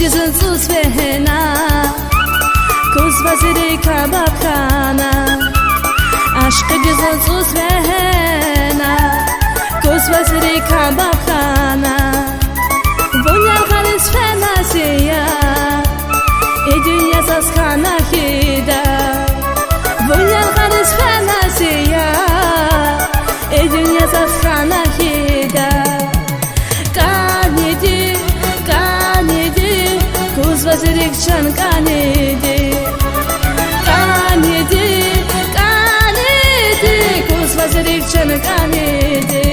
güzel sus vehena Kuz vaziri kabakana Aşkı güzel sus vehena Kuz vaziri kabakana Bunyal galis fenasiya Dünya saskana hida Bunyal galis fenasiya Dünya saskana hida Kuz vazirik chan kanidi Kuz vazirik chan kanidi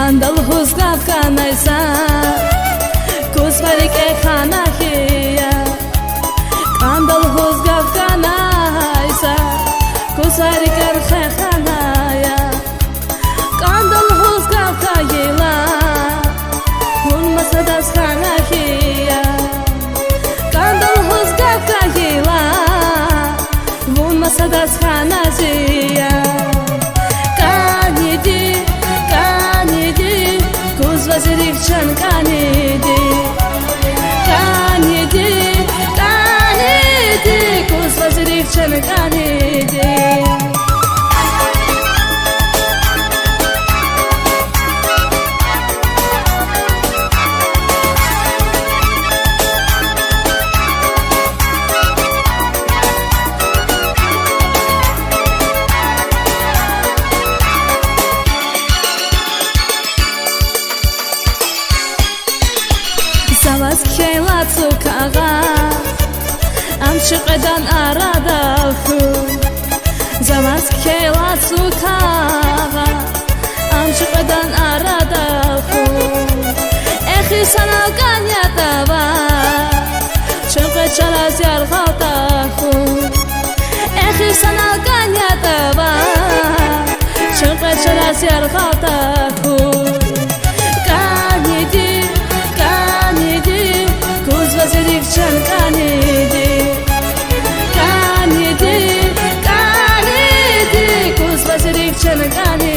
Kandal huzgav kanaysa Kuz varik ekhana hiya Kandal huzgav kanaysa Kuz varik ekhana ya Kandal huzgav kayila Hun masadas khana hiya Kandal huzgav kayila Hun masadas khana ziya Kuz vazirik chan kanidi Kuz vazirik chan kanidi Savaz kela tsukaga Amshiqedan aradalhu Zavaz kela tsukaga Amshiqedan aradalhu Ekhi sanal ganyatava Chunqe chalas yarghaltahu Ekhi sanal ganyatava Chunqe chalas yarghaltahu Kuz vazirik chan kanidi Kuz vazirik chan kanidi